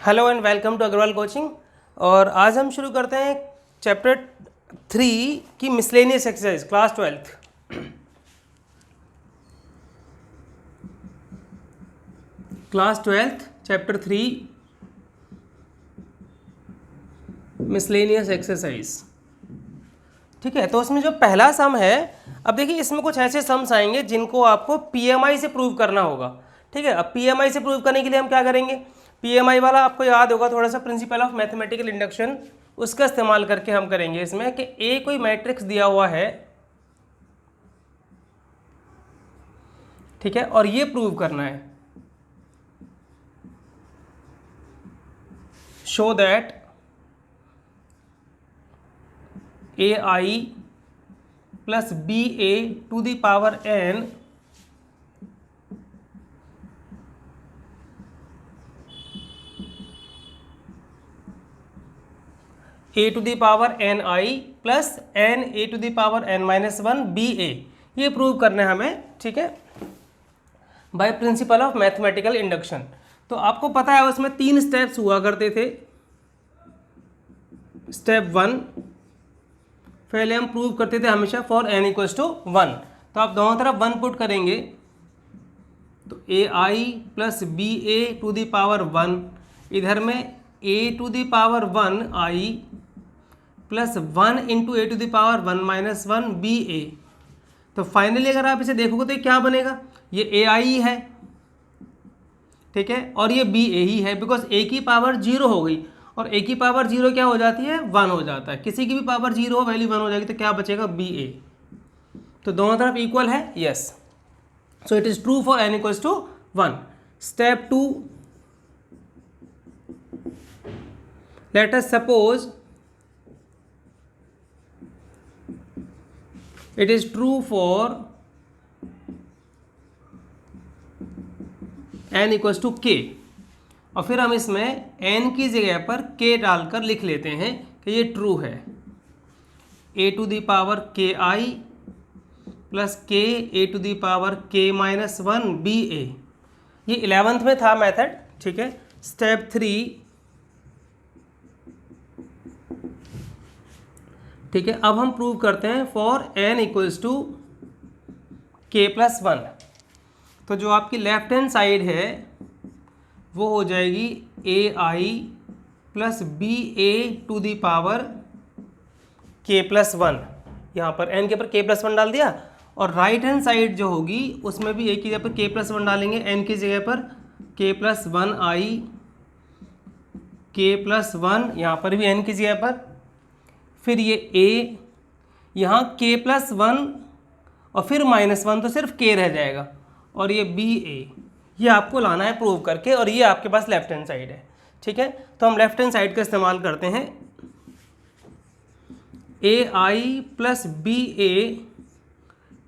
Hello and welcome to Agarwal coaching. और आज हम शुरू करते हैं चैप्टर 3 की miscellaneous exercise class 12th। Class 12th chapter 3 miscellaneous exercise. ठीक है, तो उसमें जो पहला सम है, अब देखिए इसमें कुछ ऐसे सम्स आएंगे जिनको आपको पीएमआई से प्रूव करना होगा। ठीक है, अब पीएमआई से प्रूव करने के लिए हम क्या करेंगे, पीएमआई वाला आपको याद होगा थोड़ा सा, प्रिंसिपल ऑफ मैथमेटिकल इंडक्शन, उसका इस्तेमाल करके हम करेंगे इसमें कि ए कोई मैट्रिक्स दिया हुआ है, ठीक है, और ये प्रूव करना है, show that A I plus B A to the power N A to the power N I plus N A to the power N minus one B A, ये प्रूव करना है हमें। ठीक है, by principle of mathematical induction. तो आपको पता है उसमें 3 स्टेप्स हुआ करते थे। स्टेप 1 पहले हम प्रूव करते थे हमेशा फॉर एन इक्वल्स टू 1, तो आप दोनों तरफ 1 पुट करेंगे तो A I plus B A to the power 1, इधर में A to the power 1 I plus 1 into A to the power 1 minus 1 B A. तो फाइनली अगर आप इसे देखोगे तो ये क्या बनेगा, ये ए आई है, ठीक है, और ये बी ए ही है, बिकॉज ए की पावर 0 हो गई, और ए की पावर 0 क्या हो जाती है, 1 हो जाता है। किसी की भी पावर 0 हो, वैल्यू 1 हो जाएगी, तो क्या बचेगा, बी ए। तो दोनों तरफ इक्वल है, yes, so it is true for n equals to 1। Step 2, let us suppose it is true for n equals to k, और फिर हम इसमें n की जगह पर k डालकर लिख लेते हैं कि ये ट्रू है। a to the power k i plus k a to the power k minus 1 b a, ये 11th में था मेथड। ठीक है, स्टेप 3, ठीक है, अब हम प्रूव करते हैं for n equals to k plus 1। तो जो आपकी लेफ्ट हैंड साइड है वो हो जाएगी A I plus B A to the power k plus 1, यहाँ पर n के ऊपर k प्लस 1 डाल दिया, और राइट हैंड साइड जो होगी उसमें भी a की जगह पर k प्लस 1 डालेंगे, n की जगह पर k प्लस 1 आई, k प्लस 1 यहाँ पर भी n की जगह पर, फिर ये a, यहाँ k प्लस 1 और फिर माइनस 1, तो सिर्फ k रह जाएगा, और ये बी ए, ये आपको लाना है प्रूव करके, और ये आपके पास लेफ्ट हैंड साइड है। ठीक है, तो हम लेफ्ट हैंड साइड का इस्तेमाल करते हैं, A I plus B A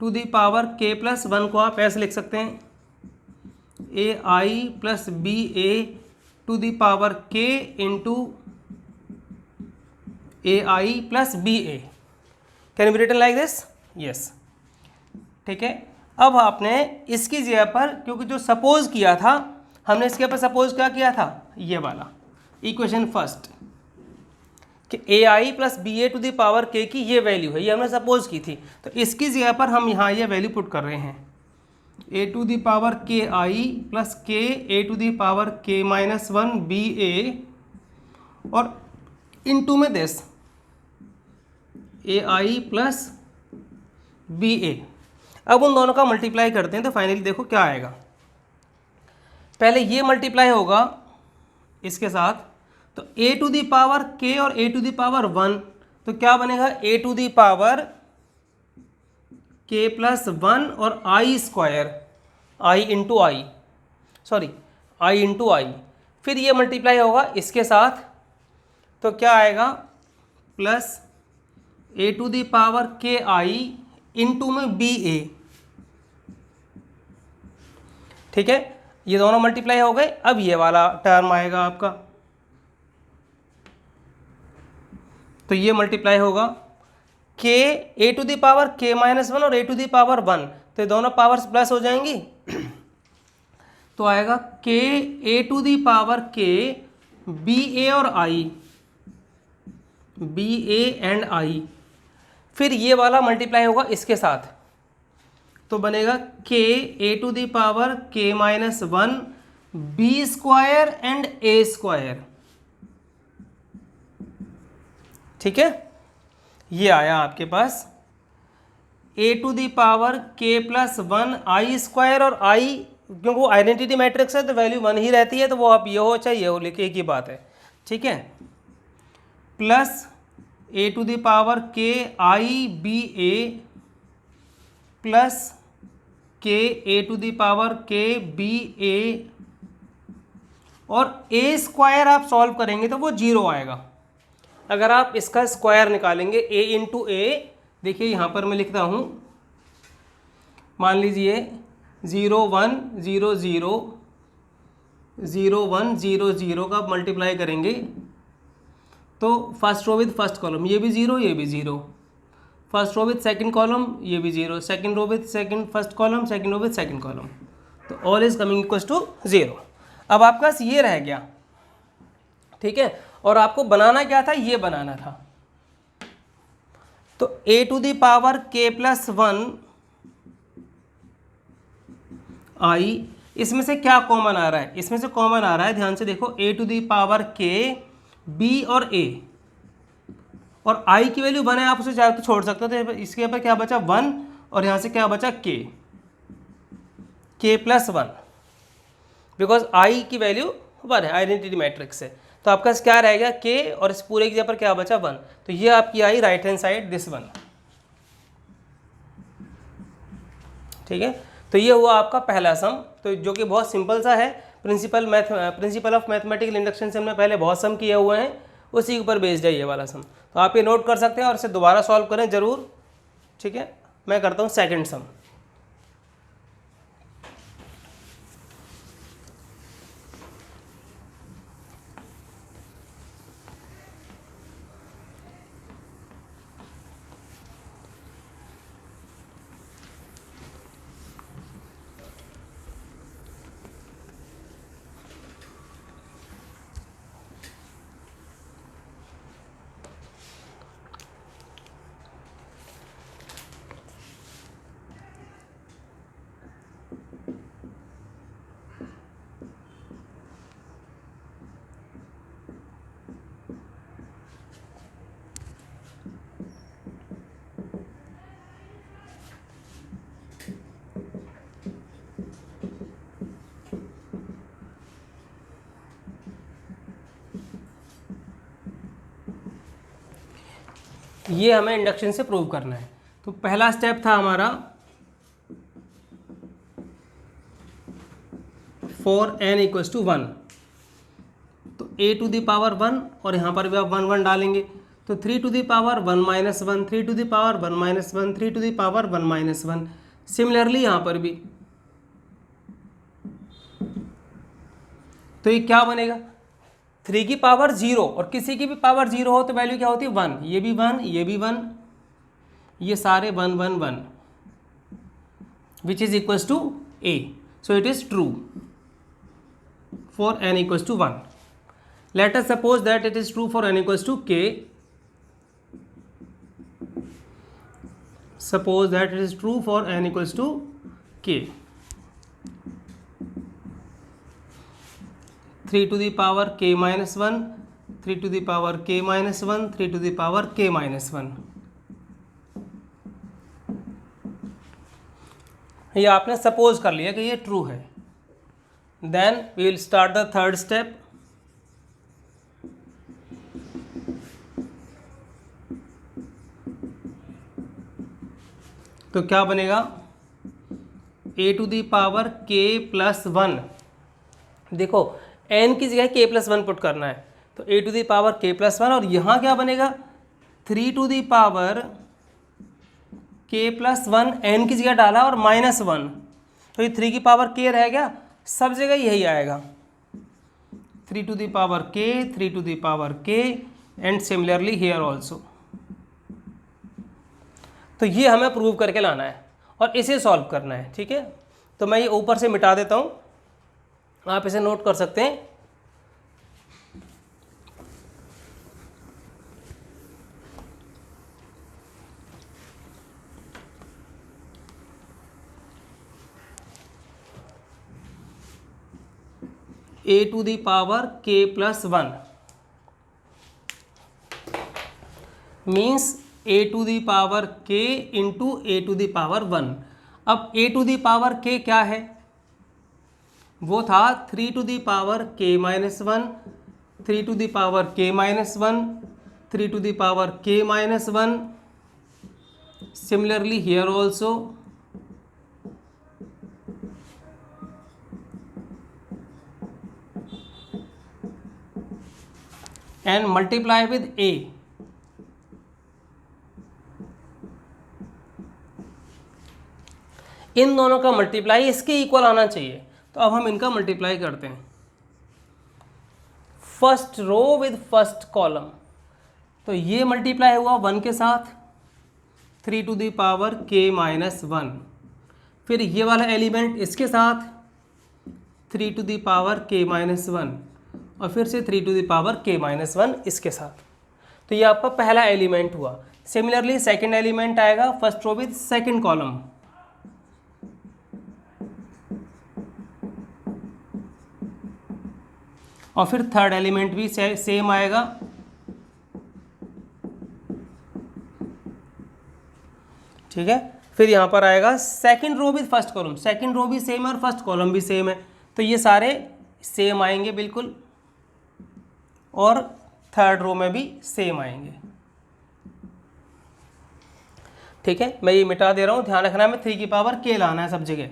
to the power k plus 1 को आप ऐसे लिख सकते हैं, A I plus B A to the power k into A I plus B A, can be written like this, yes. ठीक है, अब आपने इसकी जगह पर, क्योंकि जो सपोज किया था हमने, इसके ऊपर सपोज क्या किया था, ये वाला इक्वेशन फर्स्ट, कि A I plus B A to the power K की ये वैल्यू है, ये हमने सपोज की थी, तो इसकी जगह पर हम यहाँ ये वैल्यू पुट कर रहे हैं, ए टू द पावर के आई प्लस के ए टू द पावर के माइनस 1 बी ए, और इनटू में this A I plus B A. अब उन दोनों का मल्टीप्लाई करते हैं, तो फाइनली देखो क्या आएगा। पहले ये मल्टीप्लाई होगा इसके साथ, तो ए टू दी पावर के और ए टू दी पावर 1, तो क्या बनेगा, ए टू दी पावर के प्लस 1 और I square, I into I, sorry I into I, फिर ये मल्टीप्लाई होगा इसके साथ, तो क्या आएगा, plus A to the power के आई इंटू में बी ए। ठीक है, ये दोनों मल्टीप्लाई हो गए। अब ये वाला टर्म आएगा आपका, तो ये मल्टीप्लाई होगा के ए टू दी पावर के माइनस 1 और ए टू दी पावर 1, तो ये दोनों पावर्स प्लस हो जाएंगी, तो आएगा के ए to the power k b ए और आई, बी ए एंड आई, फिर ये वाला मल्टीप्लाई होगा इसके साथ, तो बनेगा k A to the power के minus one b square and a square. ठीक है, ये आया आपके पास ए टू द पावर के प्लस वन आई स्क्वायर, और आई क्योंकि वो आइडेंटिटी मैट्रिक्स है तो वैल्यू वन ही रहती है, तो वो आप ये हो चाहे ये हो, लिखे एक ही बात है। ठीक है, plus A to the power के आई बी ए प्लस के ए to the power k b ए, और ए स्क्वायर आप सॉल्व करेंगे तो वो जीरो आएगा। अगर आप इसका स्क्वायर निकालेंगे ए इंटू ए, देखिए यहाँ पर मैं लिखता हूँ, मान लीजिए 0 1 0 0 0 1 0 0 का मल्टीप्लाई करेंगे तो first row with first column, ये भी जीरो ये भी zero, first row with second column, ये भी zero, second row with second first column, second row with second column, तो all is coming equals to zero. अब आपके पास ये रह गया। ठीक है, और आपको बनाना क्या था, ये बनाना था, तो ए टू द पावर के प्लस वन आई, इसमें से क्या कॉमन आ रहा है, इसमें से कॉमन आ रहा है, ध्यान से देखो, ए to the power k B और ए, और आई की वैल्यू वन है, आप उसे चाहे तो छोड़ सकते हो, तो इसके ऊपर क्या बचा वन, और यहाँ से क्या बचा के प्लस वन, बिकॉज आई की वैल्यू वन है, आइडेंटिटी मैट्रिक्स है, तो आपका क्या रह गया के, और इस पूरे की जगह पर क्या बचा वन, तो ये आपकी I right hand side this one. ठीक है, तो ये हुआ आपका पहला सम, तो जो कि बहुत सिंपल सा है, प्रिंसिपल ऑफ मैथमेटिकल इंडक्शन से हमने पहले बहुत सम किए हुए हैं, उसी के ऊपर बेस्ड है ये वाला सम, तो आप ये नोट कर सकते हैं और इसे दोबारा सॉल्व करें ज़रूर। ठीक है, मैं करता हूँ सेकंड सम। ये हमें इंडक्शन से प्रूव करना है, तो पहला स्टेप था हमारा फॉर n इक्वल्स टू 1, तो a टू द पावर 1, और यहाँ पर भी आप 1 1 डालेंगे, तो 3 to the power 1 minus 1, 3 to the power 1 minus 1, 3 to the power 1 minus 1। Similarly यहाँ पर भी, तो ये क्या बनेगा, 3 की पावर 0, और किसी की भी पावर 0 हो तो वैल्यू क्या होती है 1, ये भी 1 ये भी 1, ये सारे 1 1 1, which is equals to a, so it is true for n equals to 1। Let us suppose that it is true for n equals to k, suppose that it is true for n equals to k, 3 to the power k minus 1, 3 to the power k minus 1, 3 to the power k minus 1। ये आपने suppose कर लिया कि ये true है। Then we will start the third step. तो क्या बनेगा, a to the power k plus 1, देखो n की जगह k प्लस 1 पुट करना है, तो a to the power k plus 1, और यहाँ क्या बनेगा 3 to the power k plus 1, n की जगह डाला और माइनस 1, तो ये 3 की पावर k रह गया, सब जगह यही आएगा 3 to the power k, 3 to the power k, and similarly here also. तो ये हमें प्रूव करके लाना है और इसे सॉल्व करना है। ठीक है, तो मैं ये ऊपर से मिटा देता हूँ, आप इसे नोट कर सकते हैं। ए टू द पावर के plus 1 means A to the power K into A to the power 1। अब ए टू द पावर के क्या है, वो था 3 टू द पावर के माइनस 1, 3 टू द पावर के माइनस 1, 3 टू द पावर के minus 1। Similarly here also and multiply with a। इन दोनों का मल्टीप्लाई इसके इक्वल आना चाहिए, तो अब हम इनका मल्टीप्लाई करते हैं। First row with first column, तो ये मल्टीप्लाई हुआ 1 के साथ 3 टू द पावर के माइनस 1, फिर ये वाला एलिमेंट इसके साथ 3 टू द पावर के माइनस 1, और फिर से 3 टू द पावर के माइनस 1 इसके साथ। तो ये आपका पहला एलिमेंट हुआ। सिमिलरली सेकंड एलिमेंट आएगा first row with second column, और फिर थर्ड एलिमेंट भी सेम आएगा। ठीक है, फिर यहाँ पर आएगा second row with first column, second row भी सेम है और फर्स्ट कॉलम भी सेम है, तो ये सारे सेम आएंगे बिल्कुल, और थर्ड रो में भी सेम आएंगे। ठीक है, मैं ये मिटा दे रहा हूँ, ध्यान रखना है मैं 3 की पावर के लाना है सब जगह।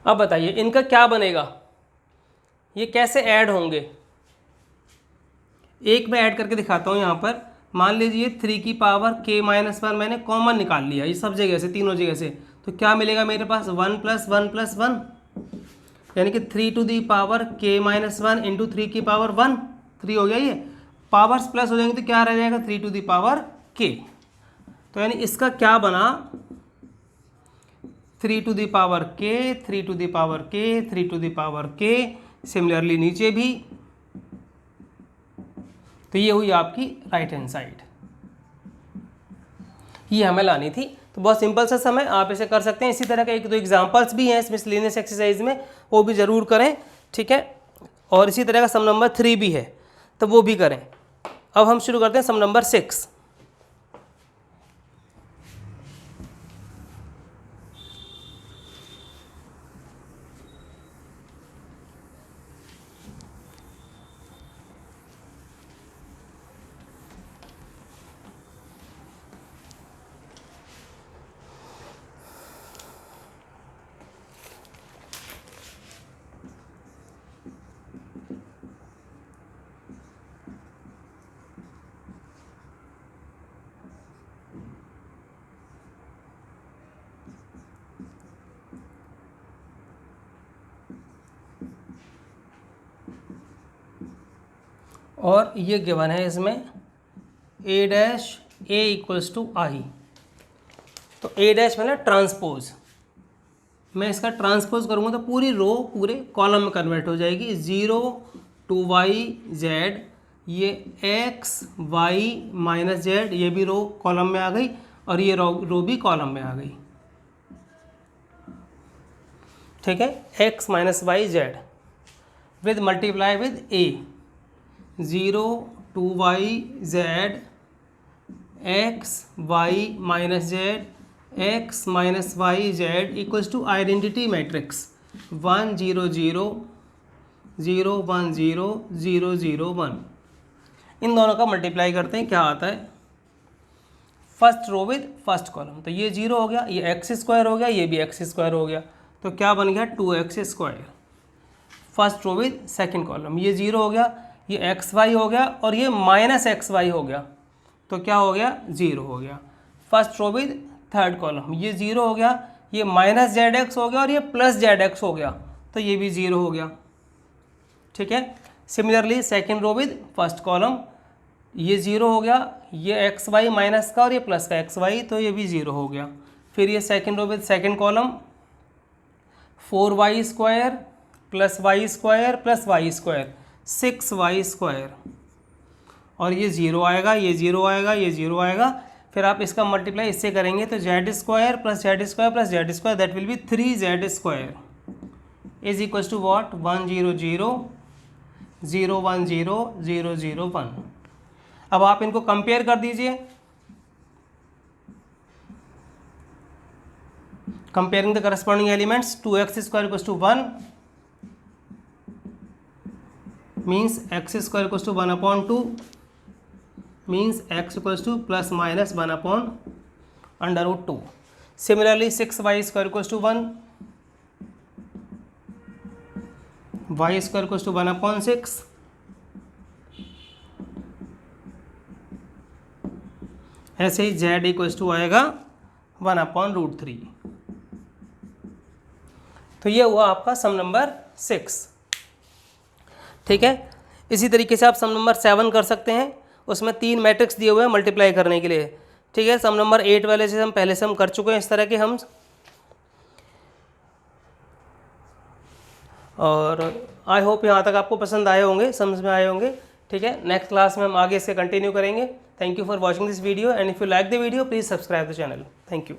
अब बताइए इनका क्या बनेगा, ये कैसे ऐड होंगे। एक मैं ऐड करके दिखाता हूँ यहाँ पर। मान लीजिए 3 की पावर के माइनस 1 मैंने कॉमन निकाल लिया, ये सब जगह से, तीनों जगह से, तो क्या मिलेगा मेरे पास 1 प्लस 1 प्लस 1, यानी कि 3 टू दी पावर के माइनस 1 इंटू 3 की पावर 1, 3 हो गया। ये पावर्स प्लस हो जाएंगे तो क्या रह जाएगा 3 टू दी पावर के। तो यानी इसका क्या बना 3 टू दी पावर के, 3 टू दी पावर के, 3 टू दी पावर के। सिमिलरली नीचे भी, तो ये हुई आपकी राइट हैंड साइड, ये हमें लानी थी। तो बहुत सिंपल सा सम है, आप इसे कर सकते हैं। इसी तरह का एक दो एग्जांपल्स भी हैं इस मिसलेनियस एक्सरसाइज में, वो भी ज़रूर करें। ठीक है, और इसी तरह का सम नंबर 3 भी है, तो वो भी करें। अब हम शुरू करते हैं सम नंबर 6। और ये गिवन है इसमें a dash a equals to I. तो a डैश मतलब ट्रांसपोज, मैं इसका ट्रांसपोज करूँगा तो पूरी रो पूरे कॉलम में कन्वर्ट हो जाएगी। 0 टू वाई जेड, ये x y माइनस जेड, ये भी रो कॉलम में आ गई, और ये रो भी कॉलम में आ गई। ठीक है, x minus y z with multiply with a। 0 two y z x y minus z x minus y z equals to identity matrix 1 0 0 0 1 0 0 0 1। इन दोनों का मल्टीप्लाई करते हैं, क्या आता है first row with first column. तो ये 0 हो गया, ये एक्स स्क्वायर हो गया, ये भी एक्स स्क्वायर हो गया, तो क्या बन गया 2x square. First row with second column, ये 0 हो गया, ये एक्स वाई हो गया, और ये माइनस एक्स वाई हो गया, तो क्या हो गया 0 हो गया। First row with third column, ये 0 हो गया, ये माइनस जेड एक्स हो गया, और ये प्लस जेड एक्स हो गया, तो ये भी 0 हो गया। ठीक है, similarly second row with first column, ये 0 हो गया, ये एक्स वाई माइनस का और ये प्लस का एक्स वाई, तो ये भी 0 हो गया। फिर ये second row with second column 4y square plus y square plus y square 6y square, और ये 0 आएगा, ये 0 आएगा, ये 0 आएगा। फिर आप इसका मल्टीप्लाई इससे करेंगे तो z square plus z square plus z square that will be 3z square is equal to what 1 0 0 0 1 0 0 0 1। अब आप इनको कंपेयर कर दीजिए, comparing the corresponding elements 2x square equal to 1 means x square equal to 1/2 means x equal to plus minus 1/√2। Similarly 6y square equal to 1, y square equal to 1/6, ऐसे ही z equal to आएगा 1/√3। तो ये हुआ आपका सम number 6। ठीक है, इसी तरीके से आप सम नंबर 7 कर सकते हैं। उसमें 3 मैट्रिक्स दिए हुए हैं मल्टीप्लाई करने के लिए। ठीक है, सम नंबर 8 वाले से हम पहले से हम कर चुके हैं इस तरह के हम, और आई होप यहाँ तक आपको पसंद आए होंगे, समझ में आए होंगे। ठीक है, नेक्स्ट क्लास में हम आगे इससे कंटिन्यू करेंगे। Thank you for watching this video and if you like the video please subscribe the channel. Thank you.